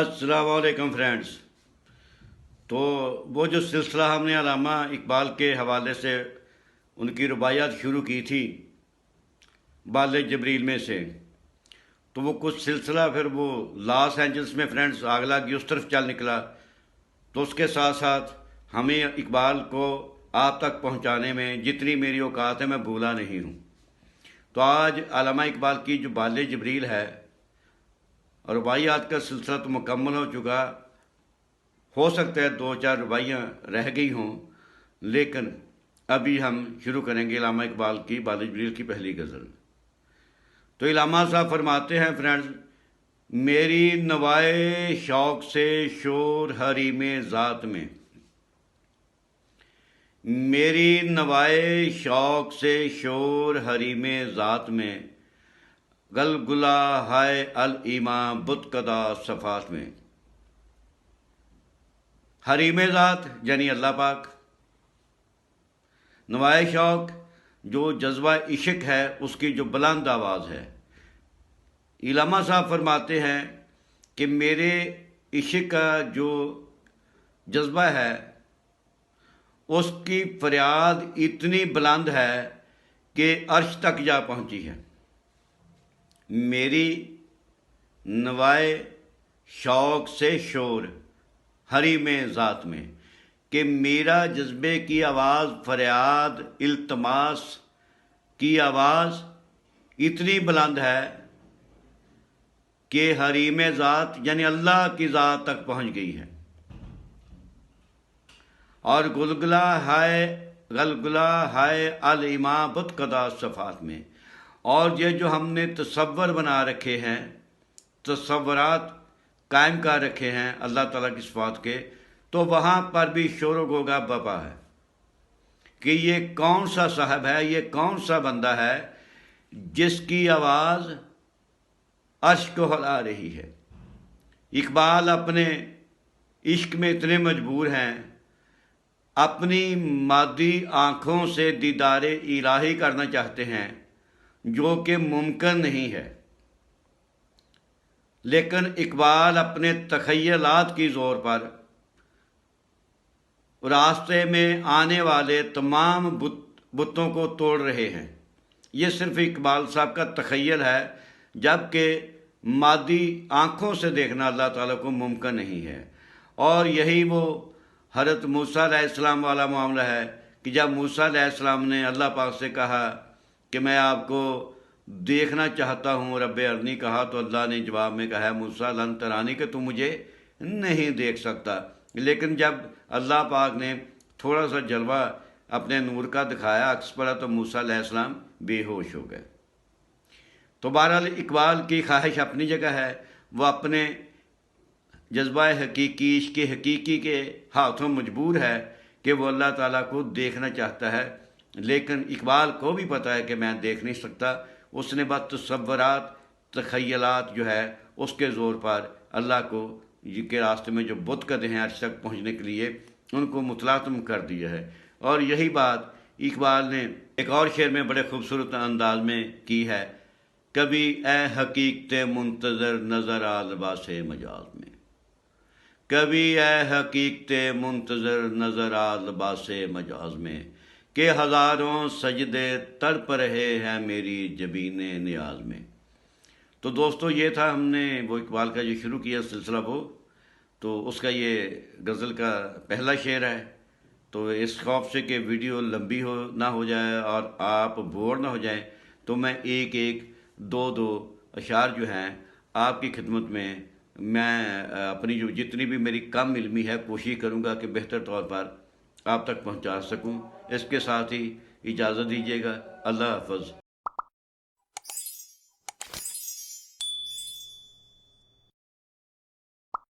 अस्सलाम वालेकुम फ्रेंड्स। तो वो जो सिलसिला हमने अल्लामा इकबाल के हवाले से उनकी रुबाइयात शुरू की थी बाले जबरील में से, तो वो कुछ सिलसिला फिर वो लॉस एंजल्स में फ्रेंड्स आग लगी उस तरफ चल निकला। तो उसके साथ साथ हमें इकबाल को आप तक पहुंचाने में जितनी मेरी औकात है मैं भूला नहीं हूँ। तो आज अल्लामा इकबाल की जो बाले जबरील है और रुबाइयात का सिलसिला तो मुकम्मल हो चुका। हो सकता है 2-4 रुबाइयाँ रह गई हों, लेकिन अभी हम शुरू करेंगे अल्लामा इकबाल की बाले जबरील की पहली गज़ल। तो अल्लामा साहब फरमाते हैं फ्रेंड्स, मेरी नवाए शौक़ से शोर हरीमे ज़ात में, मेरी नवाए शौक़ से शोर हरीमे ज़ात में, गलगुला हाय अल ईमा बुतकदा सफ़ात में। हरीमे ज़ात यानी अल्लाह पाक, नवाए शौक़ जो जज्बा इश्क है उसकी जो बुलंद आवाज़ है। इलामा साहब फरमाते हैं कि मेरे इश्क का जो जज्बा है उसकी फरियाद इतनी बुलंद है कि अर्श तक जा पहुंची है। मेरी नवाए शौक़ से शोर हरी में ज़ात में, कि मेरा जज्बे की आवाज़, फरियाद, इल्तमास की आवाज़ इतनी बुलंद है कि हरीम ज़ात यानी अल्लाह की ज़ात तक पहुंच गई है। और गलगुला हाय अल इमा बुतकदा सफ़ात में, और ये जो हमने तसव्वुर बना रखे हैं, तसव्वुरात कायम कर रखे हैं अल्लाह ताला की सिफ़ात के, तो वहाँ पर भी शोर व गोगा बपा है कि ये कौन सा साहब है, ये कौन सा बंदा है जिसकी आवाज़ अर्श को हिला रही है। इकबाल अपने इश्क में इतने मजबूर हैं, अपनी मादी आँखों से दीदारे इलाही करना चाहते हैं जो कि मुमकिन नहीं है, लेकिन इकबाल अपने तख़य्युलात की ज़ोर पर रास्ते में आने वाले तमाम बुतों को तोड़ रहे हैं। ये सिर्फ इकबाल साहब का तख़य्युल है, जबकि मादी आँखों से देखना अल्लाह ताला को मुमकिन नहीं है। और यही वो हज़रत मूसा अलैहिस्सलाम वाला मामला है कि जब मूसा अलैहिस्सलाम ने अल्लाह पाक से कहा कि मैं आपको देखना चाहता हूँ, रब्बे अरनी कहा, तो अल्लाह ने जवाब में कहा मूसा लन तरानी कि तू मुझे नहीं देख सकता। लेकिन जब अल्लाह पाक ने थोड़ा सा जलवा अपने नूर का दिखाया अक्स पर, तो मूसा अलैहिस्सलाम बेहोश हो गए। तो बहरहाल इकबाल की ख्वाहिश अपनी जगह है, वह अपने जज्बा हकीकी, इश्क़ हकीकी के हाथों मजबूर है कि वो अल्लाह ताला को देखना चाहता है, लेकिन इकबाल को भी पता है कि मैं देख नहीं सकता। उसने बस तसव्वुरात, तख़य्युलात जो है उसके ज़ोर पर अल्लाह को के रास्ते में जो बुतकदे हैं अर्श तक पहुँचने के लिए उनको मुतलातम कर दिया है। और यही बात इकबाल ने एक और शेर में बड़े खूबसूरत अंदाज में की है, कभी ए हकीकत मुंतज़र नज़र आ लिबासे मजाज में, कभी ए हकीकत मुंतज़र नज़र आ लिबासे मजाज में, कि हज़ारों सजदे तड़प रहे हैं मेरी जबीने नियाज में। तो दोस्तों ये था हमने वो इकबाल का जो शुरू किया सिलसिला वो, तो उसका ये गज़ल का पहला शेर है। तो इस खौफ से कि वीडियो लंबी ना हो जाए और आप बोर ना हो जाएं, तो मैं एक एक दो अशार जो हैं आपकी खिदमत में मैं अपनी जो जितनी भी मेरी कम इल्मी है कोशिश करूँगा कि बेहतर तौर पर आप तक पहुँचा सकूँ। इसके साथ ही इजाज़त दीजिएगा। अल्लाह हाफ़िज़।